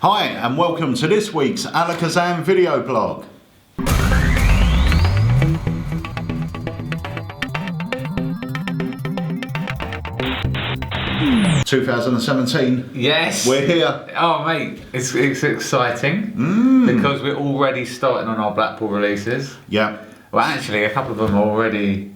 Hi and welcome to this week's Alakazam Video Blog. 2017. Yes. We're here. Oh mate, it's exciting because we're already starting on our Blackpool releases. Yeah. Well, actually, a couple of them are already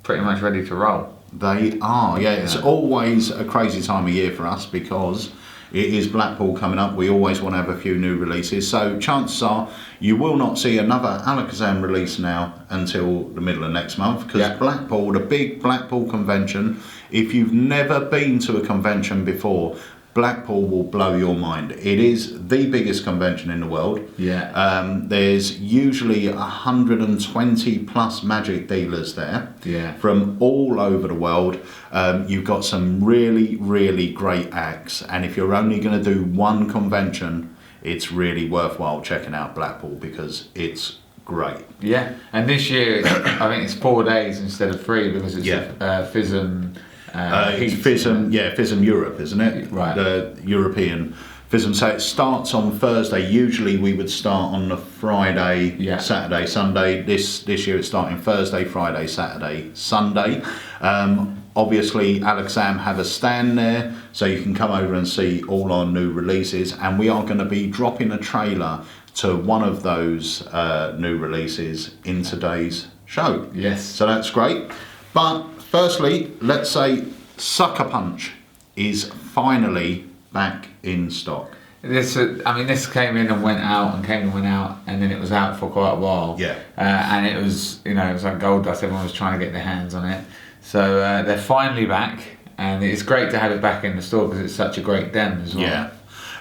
pretty much ready to roll. They are, yeah. It's always a crazy time of year for us because it is Blackpool coming up. We always want to have a few new releases. So chances are you will not see another Alakazam release now until the middle of next month because Blackpool, the big Blackpool convention, if you've never been to a convention before, Blackpool will blow your mind. It is the biggest convention in the world. Yeah. There's usually 120 plus magic dealers there. Yeah. From all over the world. You've got some really, really great acts. And if you're only going to do one convention, it's really worthwhile checking out Blackpool because it's great. Yeah. And this year, I think it's 4 days instead of 3 because it's FISM. It's FISM, FISM Europe, isn't it? Right. The European FISM. So it starts on Thursday. Usually we would start on the Friday, Saturday, Sunday. This year it's starting Thursday, Friday, Saturday, Sunday. Obviously Alakazam have a stand there, so you can come over and see all our new releases. And we are going to be dropping a trailer to one of those new releases in today's show. Yes. So that's great. But firstly, let's say Sucker Punch is finally back in stock. This came in and went out and came and went out, and then it was out for quite a while. Yeah. And it was, it was like gold dust. Everyone was trying to get their hands on it. So they're finally back, and it's great to have it back in the store because it's such a great den as well. Yeah.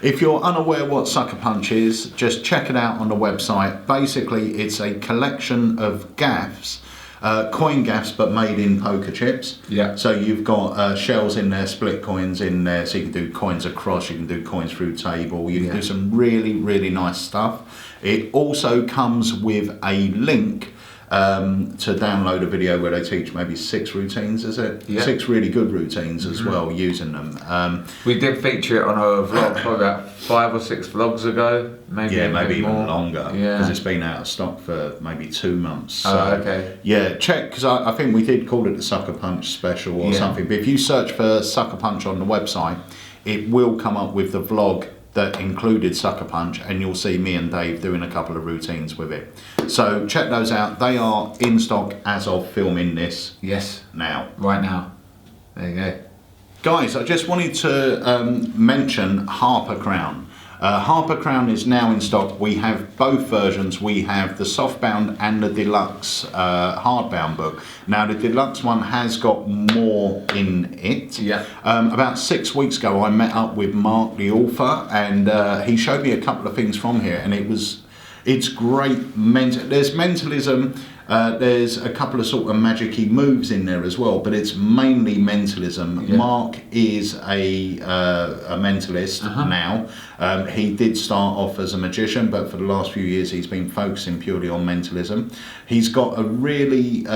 If you're unaware what Sucker Punch is, just check it out on the website. Basically, it's a collection of gaffs. Coin gaffs, but made in poker chips. Yeah. So you've got shells in there, split coins in there, so you can do coins across, you can do coins through table, you can do some really, really nice stuff. It also comes with a link to download a video where they teach maybe 6 routines, is it? Yeah. 6 really good routines as well, using them. We did feature it on a vlog probably about 5 or 6 vlogs ago, maybe. Yeah, maybe even more. longer, Yeah. because it's been out of stock for maybe 2 months. So, okay. Yeah, check, because I think we did call it the Sucker Punch special or something, but if you search for Sucker Punch on the website, it will come up with the vlog that included Sucker Punch, and you'll see me and Dave doing a couple of routines with it. So check those out. They are in stock as of filming this. Yes. Now. Right now. There you go. Guys, I just wanted to mention Harper Crown. Harper Crown is now in stock. We have both versions. We have the softbound and the deluxe hardbound book. Now the deluxe one has got more in it. Yeah. About 6 weeks ago I met up with Mark the author, and he showed me a couple of things from here, and it's great. There's mentalism, there's a couple of sort of magic-y moves in there as well, but it's mainly mentalism. Yeah. Mark is a mentalist now. He did start off as a magician, but for the last few years he's been focusing purely on mentalism. He's got a really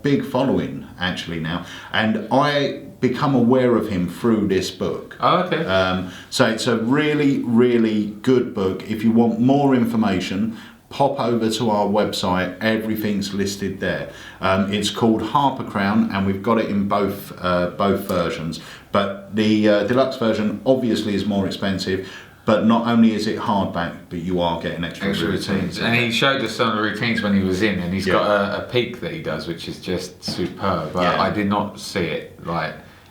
big following actually now, and I become aware of him through this book. Oh, okay. So it's a really, really good book. If you want more information, pop over to our website. Everything's listed there. It's called Harper Crown, and we've got it in both versions. But the deluxe version obviously is more expensive. But not only is it hardback, but you are getting extra routines. And he showed us some of the routines when he was in, and he's got a peak that he does, which is just superb. I did not see it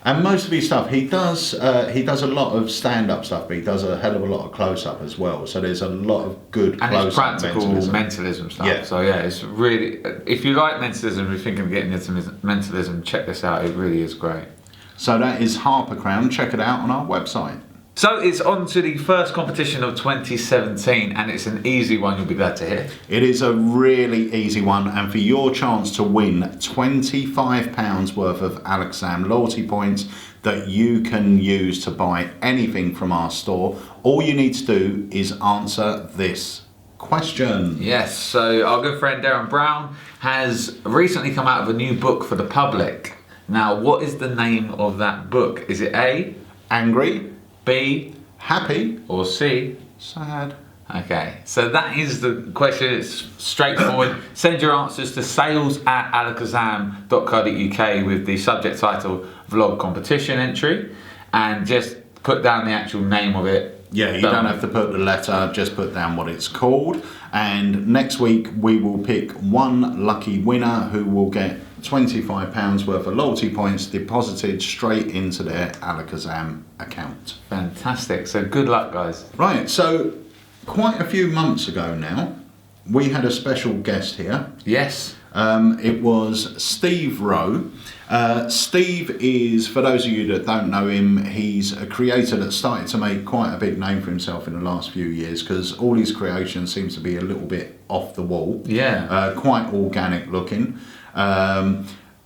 And most of his stuff, he does a lot of stand-up stuff, but he does a hell of a lot of close-up as well. So there's a lot of good close-up and it's practical mentalism stuff. Yeah. So yeah, it's really, if you like mentalism, if you're thinking of getting into mentalism, check this out. It really is great. So that is Harper Crown. Check it out on our website. So it's on to the first competition of 2017, and it's an easy one, you'll be glad to hear. It is a really easy one, and for your chance to win £25 worth of Alakazam loyalty points that you can use to buy anything from our store, all you need to do is answer this question. Yes, so our good friend Darren Brown has recently come out with a new book for the public. Now, what is the name of that book? Is it A, Angry, B, Happy, or C, Sad. Okay, so that is the question. It's straightforward. Send your answers to sales@alakazam.co.uk with the subject title vlog competition entry, and just put down the actual name of it. Yeah, you don't have to put the letter, just put down what it's called. And next week we will pick one lucky winner who will get £25 worth of loyalty points deposited straight into their Alakazam account. Fantastic. So good luck, guys. Right, so quite a few months ago now, we had a special guest here. Yes. It was Steve Rowe. Steve is, for those of you that don't know him, he's a creator that started to make quite a big name for himself in the last few years, because all his creation seems to be a little bit off the wall. Yeah. Quite organic looking.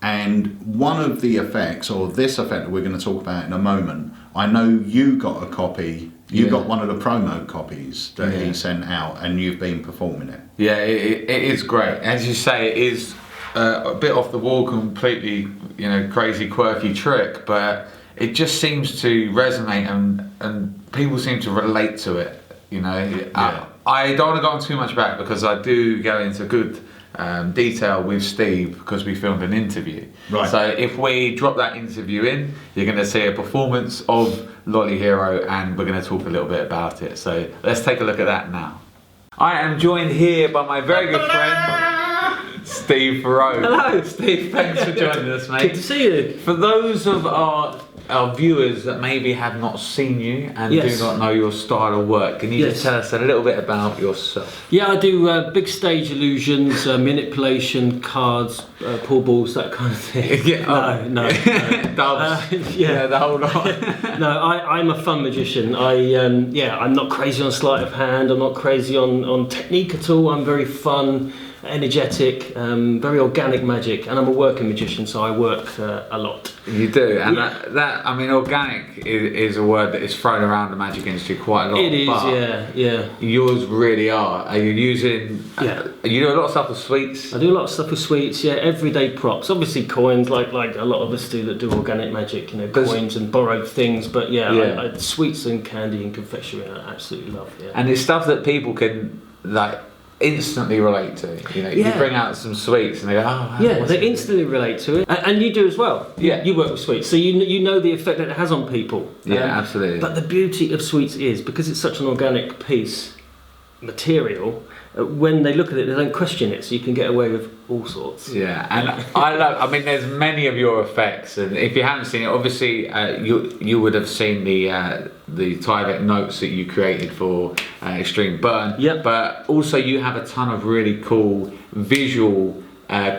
And one of the effects, or this effect that we're going to talk about in a moment, I know you got a copy. You got one of the promo copies that he sent out, and you've been performing it. Yeah, it is great. As you say, it is a bit off the wall, completely, crazy, quirky trick, but it just seems to resonate, and people seem to relate to it. I don't want to go on too much about it, because I do go into good detail with Steve, because we filmed an interview. Right. So if we drop that interview in, you're going to see a performance of Lolly Hero, and we're going to talk a little bit about it. So let's take a look at that now. I am joined here by my very good friend, Steve Rowe. Hello. Steve, thanks for joining us, mate. Good to see you. For those of our viewers that maybe have not seen you and do not know your style of work, can you just tell us a little bit about yourself? Yeah, I do big stage illusions, manipulation, cards, pool balls, that kind of thing. No. Dubs. The whole lot. No, I'm a fun magician. I'm not crazy on sleight of hand. I'm not crazy on technique at all. I'm very fun, energetic, very organic magic, and I'm a working magician, so I work a lot. You do, and organic is a word that is thrown around the magic industry quite a lot. It is, but yeah. Yours really are. Are you using? You do a lot of stuff with sweets. I do a lot of stuff with sweets. Yeah, everyday props. Obviously coins, like a lot of us do that do organic magic. Coins and borrowed things. But I sweets and candy and confectionery. I absolutely love. Yeah. And it's stuff that people can instantly relate to. You bring out some sweets and they go, they instantly relate to it, and you do as well. You work with sweets, so you know the effect that it has on people. Absolutely. But the beauty of sweets is, because it's such an organic piece material, when they look at it, they don't question it, so you can get away with all sorts. Yeah, and there's many of your effects, and if you haven't seen it, obviously you would have seen the Tyvek notes that you created for Extreme Burn. Yep. But also you have a ton of really cool visual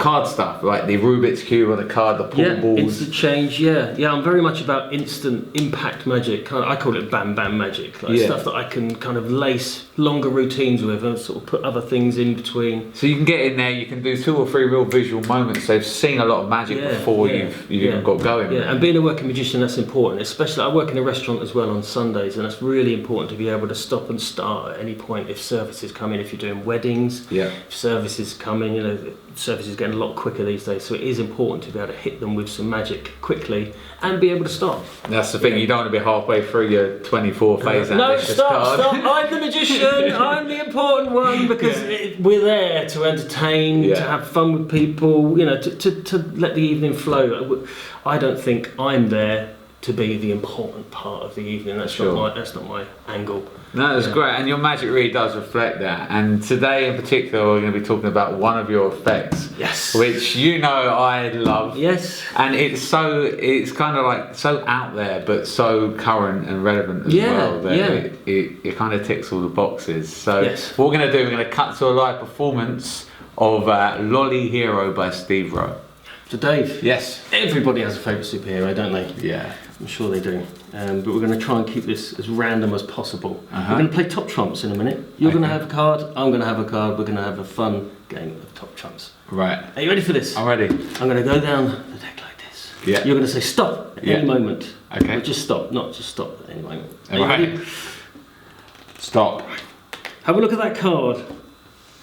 card stuff, like the Rubik's Cube or the card, the pool balls. Instant change, I'm very much about instant impact magic. I call it bam bam magic, stuff that I can kind of lace longer routines with and sort of put other things in between. So you can get in there, you can do 2 or 3 real visual moments. They've seen a lot of magic before you've even got going. Yeah, and being a working magician, that's important. Especially, I work in a restaurant as well on Sundays, and that's really important to be able to stop and start at any point if services come in. If you're doing weddings, if services come in, services getting a lot quicker these days, so it is important to be able to hit them with some magic quickly and be able to stop. That's the thing, you don't want to be halfway through your 24 phase ambitious stop, I'm the magician, I'm the important one, because we're there to entertain, to have fun with people, to let the evening flow. I don't think I'm there to be the important part of the evening. That's not my angle. No, that's great, and your magic really does reflect that. And today in particular, we're going to be talking about one of your effects, which I love. Yes, and it's kind of like so out there, but so current and relevant as well. That it kind of ticks all the boxes. So what we're going to do, we're going to cut to a live performance of Lolly Hero by Steve Rowe. So Dave, yes, everybody has a favourite superhero, don't they? Yeah, I'm sure they do. But we're going to try and keep this as random as possible. We're going to play top trumps in a minute. You're going to have a card, I'm going to have a card. We're going to have a fun game of top trumps. Right. Are you ready for this? I'm ready. I'm going to go down the deck like this. Yeah. You're going to say stop at any moment. Okay. But just stop, not just stop at any moment. Are you ready? Stop. Have a look at that card.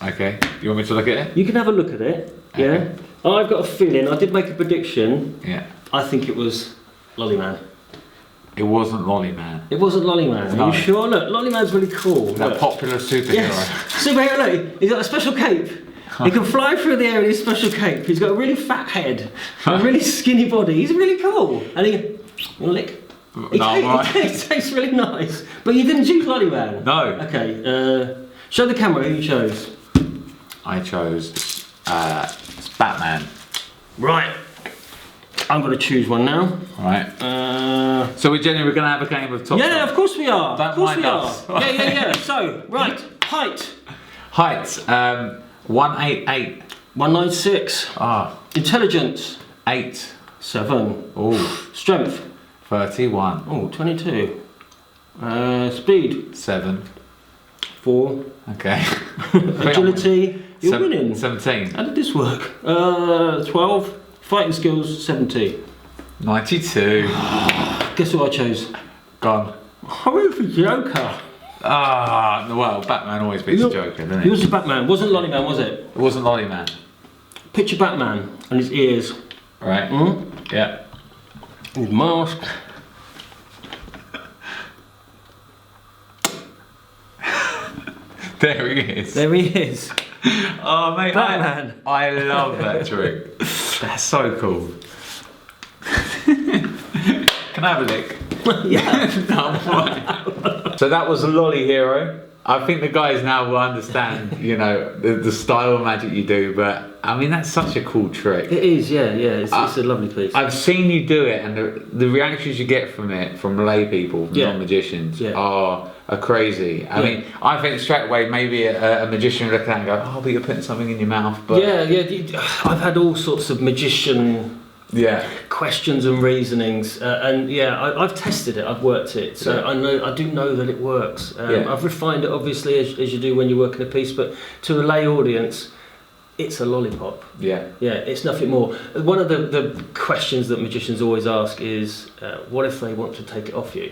Okay. You want me to look at it? You can have a look at it. Okay. Yeah. I've got a feeling, I did make a prediction. Yeah. I think it was Lolly Man. It wasn't Lollyman. It wasn't Lollyman. No. Are you sure? Look, Lollyman's really cool. That popular superhero. Yes. Superhero, look, he's got a special cape. He can fly through the air in his special cape. He's got a really fat head, and a really skinny body. He's really cool. And he lick. It tastes really nice. But you didn't choose Lollyman? No. Okay, show the camera who you chose. I chose Batman. Right. I'm going to choose one now. Right. So we're going to have a game of top. Yeah, of course we are. Don't of course mind we us. are. Yeah. So, right, height. Height, 188. 196. Intelligence. 8. 7. Oh. Strength. 31. Oh, 22. Speed. 7. 4. Okay. Agility. You're winning. 17. How did this work? 12. Fighting skills. 70. 92. Guess what I chose? Gone. I went for Joker. Well, Batman always beats Joker, doesn't He it? was a Batman. Wasn't Lollyman, was it? It wasn't Lollyman. Picture Batman and his ears. Right. Yeah. His mask. There he is. There he is. Oh, mate, Batman. I love that trick. That's so cool. Can I have a lick? Yeah. No, I'm fine. So that was Lolly Hero. I think the guys now will understand, you know, the style of magic you do, but I mean, that's such a cool trick. It is, yeah. It's a lovely piece. I've seen you do it, and the reactions you get from it, from lay people, from non-magicians, are crazy. I mean, I think straight away maybe a magician would look at it and go, oh, but you're putting something in your mouth. But I've had all sorts of magician questions and reasonings, and I've tested it, I've worked it, so I do know that it works. I've refined it obviously as you do when you work in a piece, but to a lay audience, it's a lollipop. It's nothing more. One of the questions that magicians always ask is, what if they want to take it off you?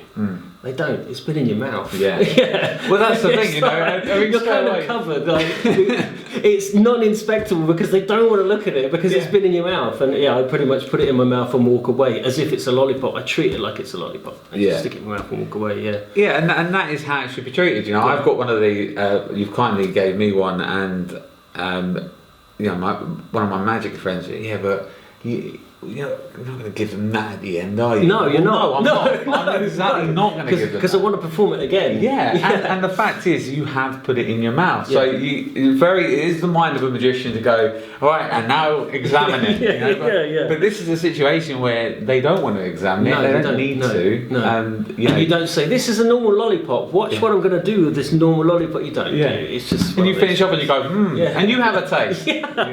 They don't. It's been in your mouth. Well, that's the thing, you know. I mean, you're kind of covered. Like, it's non-inspectable because they don't want to look at it because it's been in your mouth. And I pretty much put it in my mouth and walk away as if it's a lollipop. I treat it like it's a lollipop. I just stick it in my mouth and walk away. And that is how it should be treated. You know, I've got one of the. You've kindly gave me one, and one of my magic friends. But you're not going to give them that at the end, are you? No, you're not. I'm exactly not going to give them that. Because I want to perform it again. And the fact is, you have put it in your mouth. So it is the mind of a magician to go, all right, and now examine it. But this is a situation where they don't want to examine it. They don't need to. And you don't say, this is a normal lollipop. Watch what I'm going to do with this normal lollipop. You don't do. It's just. And you finish off and you go, and you have a taste. You know,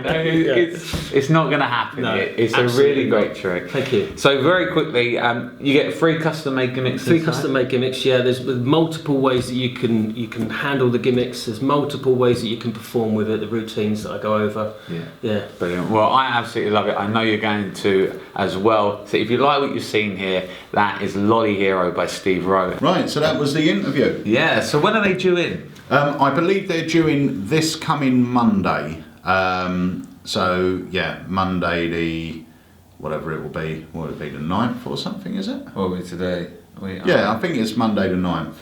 it's not going to happen. It's a really great trick. Thank you. So very quickly, you get 3 custom-made gimmicks. 3 custom-made gimmicks. There's multiple ways that you can handle the gimmicks. There's multiple ways that you can perform with it. The routines that I go over. Brilliant. Well, I absolutely love it. I know you're going to as well. So if you like what you've seen here, that is Lolly Hero by Steve Rowe. Right. So that was the interview. Yeah. So when are they due in? I believe they're due in this coming Monday. Monday the. Whatever it will be, what would it be, the 9th or something, is it? What are we today? I think it's Monday the 9th.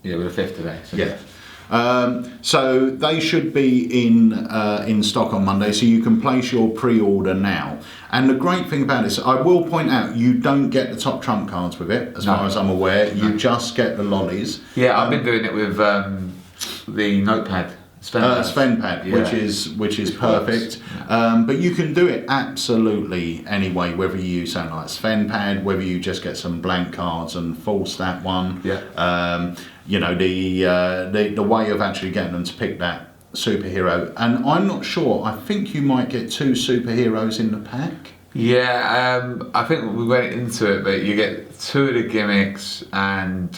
Yeah, we're the 5th today. So so they should be in stock on Monday, so you can place your pre-order now. And the great thing about this, I will point out, you don't get the top trump cards with it, as far as I'm aware. You just get the lollies. Yeah, I've been doing it with the notepad. Sven pad, which is perfect. But you can do it absolutely anyway, whether you use something like Sven pad, whether you just get some blank cards and force that one. The way of actually getting them to pick that superhero, and I'm not sure. I think you might get 2 superheroes in the pack. I think we went into it, but you get 2 of the gimmicks, and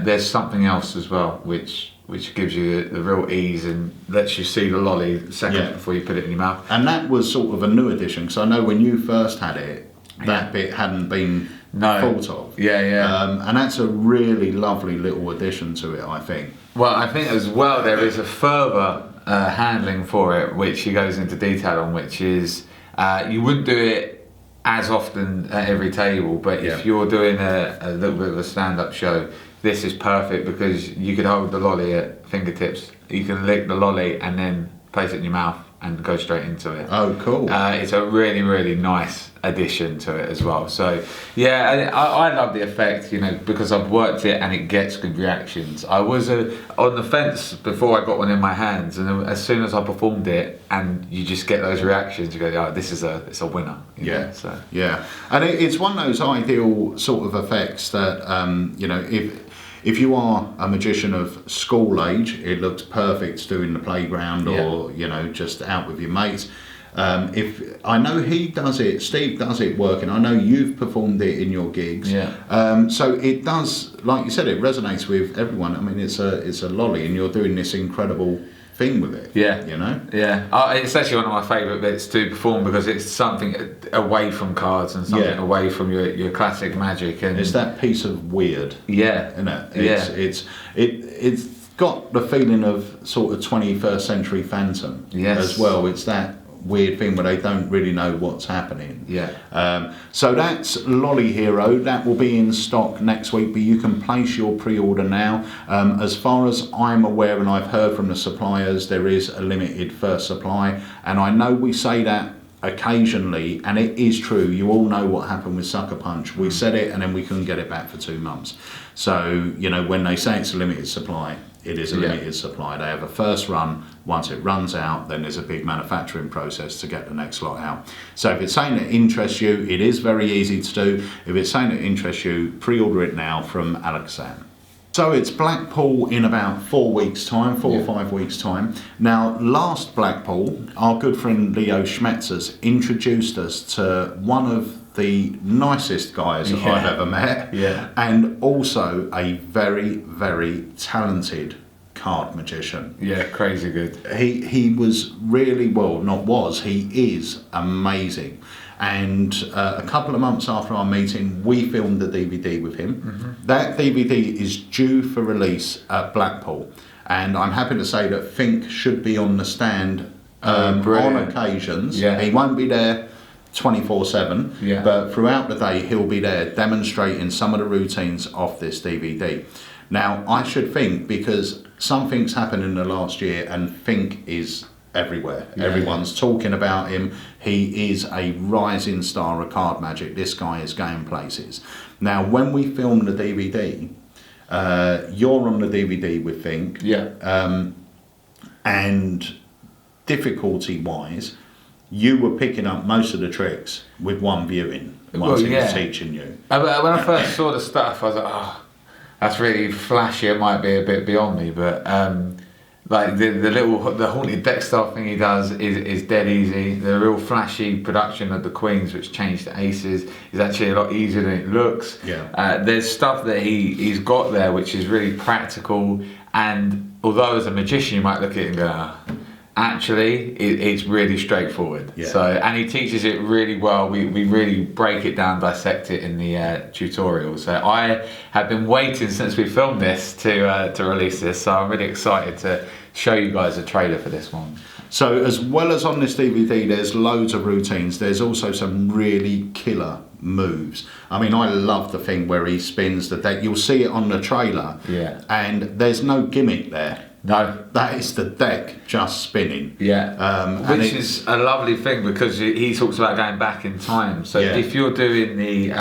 there's something else as well, which gives you the real ease and lets you see the lolly seconds before you put it in your mouth. And that was sort of a new addition, because I know when you first had it, that bit hadn't been thought of. And that's a really lovely little addition to it, I think. Well, I think as well there is a further handling for it, which he goes into detail on, which is you wouldn't do it as often at every table, but if you're doing a little bit of a stand-up show, this is perfect because you could hold the lolly at fingertips, you can lick the lolly and then place it in your mouth and go straight into it. Oh, cool. It's a really, really nice addition to it as well. So yeah, I love the effect, you know, because I've worked it and it gets good reactions. I was on the fence before I got one in my hands, and as soon as I performed it and you just get those reactions, you go, oh, it's a winner. Yeah. Know, so. Yeah, and it's one of those ideal sort of effects that you know, if you are a magician of school age, it looks perfect doing the playground or you know, just out with your mates. If I know he does it, Steve does it working. I know you've performed it in your gigs. Yeah. So it does, like you said, it resonates with everyone. I mean, it's a lolly, and you're doing this incredible thing with it. Yeah. You know. Yeah. It's actually one of my favourite bits to perform because it's something away from cards and something away from your classic magic, and it's that piece of weird. Yeah. Isn't it? It's got the feeling of sort of 21st century Phantom as well. It's that weird thing where they don't really know what's happening. So that's Lolly Hero. That will be in stock next week, but you can place your pre-order now. As far as I'm aware, and I've heard from the suppliers, there is a limited first supply, and I know we say that occasionally, and it is true. You all know what happened with Sucker Punch. We said it and then we couldn't get it back for 2 months. So, you know, when they say it's a limited supply, it is a limited supply. They have a first run. Once it runs out, then there's a big manufacturing process to get the next lot out. So if it's something that interests you, it is very easy to do. If it's something that interests you, pre-order it now from Alakazam. So it's Blackpool in about 4 weeks' time, 4 or 5 weeks' time. Now, last Blackpool, our good friend Leo Schmetzers introduced us to one of the nicest guys I've ever met, and also a very, very talented card magician. Yeah, crazy good. He was really, well, not was, he is amazing. And a couple of months after our meeting, we filmed the DVD with him. That DVD is due for release at Blackpool, and I'm happy to say that Fink should be on the stand on occasions. He won't be there 24/7, but throughout the day he'll be there demonstrating some of the routines off this DVD. Now, I should think, because something's happened in the last year and Fink is everywhere. Everyone's talking about him. He is a rising star of card magic. This guy is going places. Now, when we film the DVD, you're on the DVD with Fink. And difficulty-wise, you were picking up most of the tricks with one viewing once he was teaching you. When I first saw the stuff, I was like, oh, that's really flashy. It might be a bit beyond me, but like the haunted deck style thing he does is dead easy. The real flashy production of the queens, which changed to aces, is actually a lot easier than it looks. There's stuff that he's got there which is really practical, and although as a magician you might look at it and go, actually it's really straightforward. So, and he teaches it really well. We really break it down, dissect it in the tutorial. So I have been waiting since we filmed this to release this, so I'm really excited to show you guys a trailer for this one. So as well as on this DVD, there's loads of routines. There's also some really killer moves. I mean, I love the thing where he spins the deck. You'll see it on the trailer, and there's no gimmick there. No, that is the deck just spinning. Which is a lovely thing because he talks about going back in time. So if you're doing the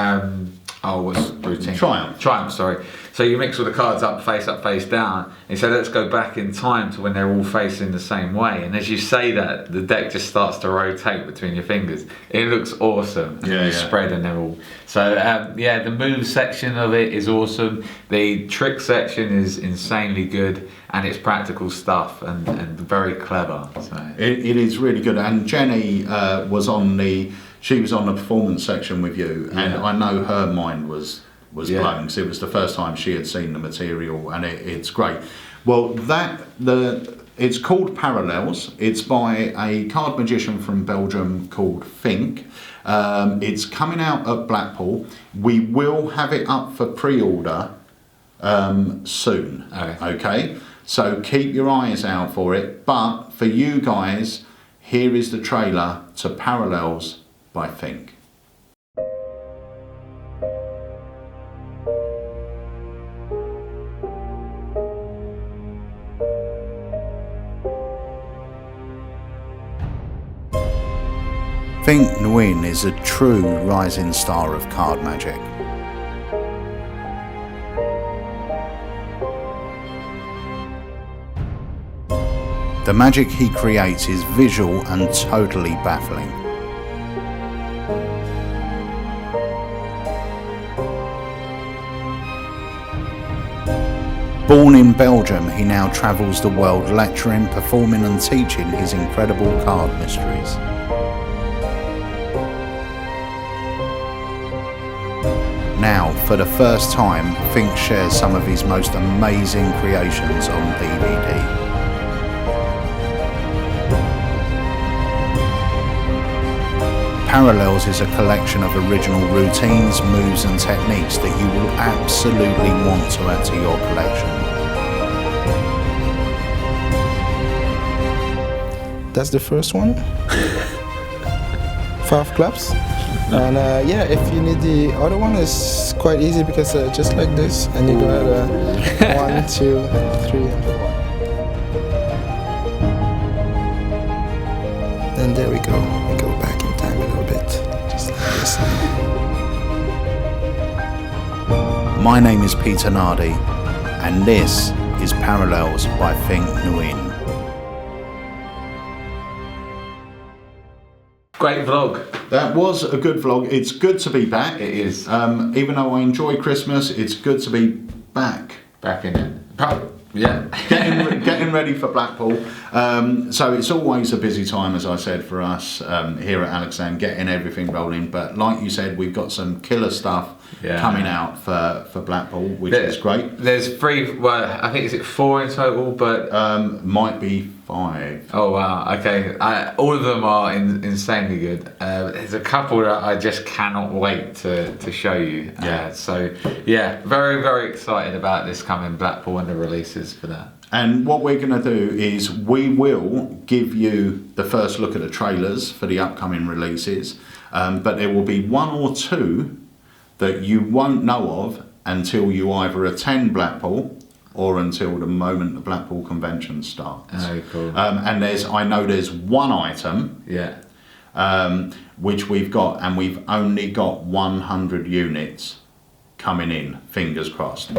what's the routine? Triumph, sorry. So you mix all the cards up, face down. And so let's go back in time to when they're all facing the same way. And as you say that, the deck just starts to rotate between your fingers. It looks awesome. And spread and they're all. So the move section of it is awesome. The trick section is insanely good, and it's practical stuff and very clever. So it is really good. And Jenny was on the performance section with you, and I know her mind was blown because it was the first time she had seen the material, and it's great. Well, it's called Parallels. It's by a card magician from Belgium called Fink. It's coming out at Blackpool. We will have it up for pre-order soon. Okay, so keep your eyes out for it. But for you guys, here is the trailer to Parallels by Fink. Fink Nguyen is a true rising star of card magic. The magic he creates is visual and totally baffling. Born in Belgium, he now travels the world lecturing, performing and teaching his incredible card mysteries. Now, for the first time, Fink shares some of his most amazing creations on DVD. Parallels is a collection of original routines, moves and techniques that you will absolutely want to add to your collection. That's the first one. 5 clubs. And yeah, if you need the other one, it's quite easy because just like this, and you go at 1, 2, 3, and 4. And there we go. We go back in time a little bit, just like this. My name is Peter Nardi, and this is Parallels by Fink Nguyen. Great vlog. That was a good vlog. It's good to be back. It is. Even though I enjoy Christmas, it's good to be back. Back in it. Yeah. getting ready for Blackpool. So it's always a busy time, as I said, for us here at Alakazam, getting everything rolling. But like you said, we've got some killer stuff coming out for Blackpool, which is great. There's 3, well, I think, is it 4 in total, but... might be 5. Oh wow, okay. All of them are insanely good. There's a couple that I just cannot wait to show you. So yeah, very, very excited about this coming Blackpool and the releases for that. And what we're going to do is we will give you the first look at the trailers for the upcoming releases, but there will be 1 or 2 that you won't know of until you either attend Blackpool or until the moment the Blackpool convention starts. Oh, cool. And I know there's 1 item, which we've got, and we've only got 100 units coming in, fingers crossed.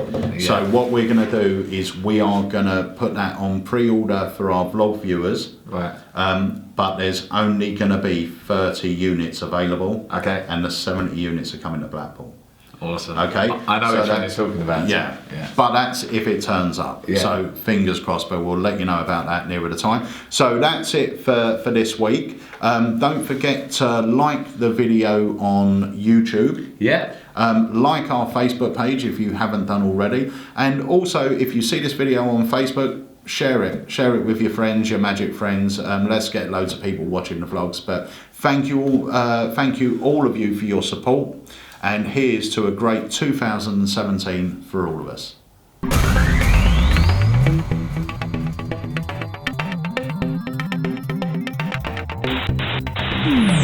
So what we're going to do is we are going to put that on pre-order for our vlog viewers. Right. But there's only going to be 30 units available. Okay. And the 70 units are coming to Blackpool. Awesome. Okay. I know which one you're talking about. Yeah. But that's if it turns up. Yeah. So fingers crossed, but we'll let you know about that nearer the time. So that's it for this week. Don't forget to like the video on YouTube. Yeah. Like our Facebook page if you haven't done already. And also, if you see this video on Facebook, share it with your friends, your magic friends. Let's get loads of people watching the vlogs. But thank you all of you for your support. And here's to a great 2017 for all of us.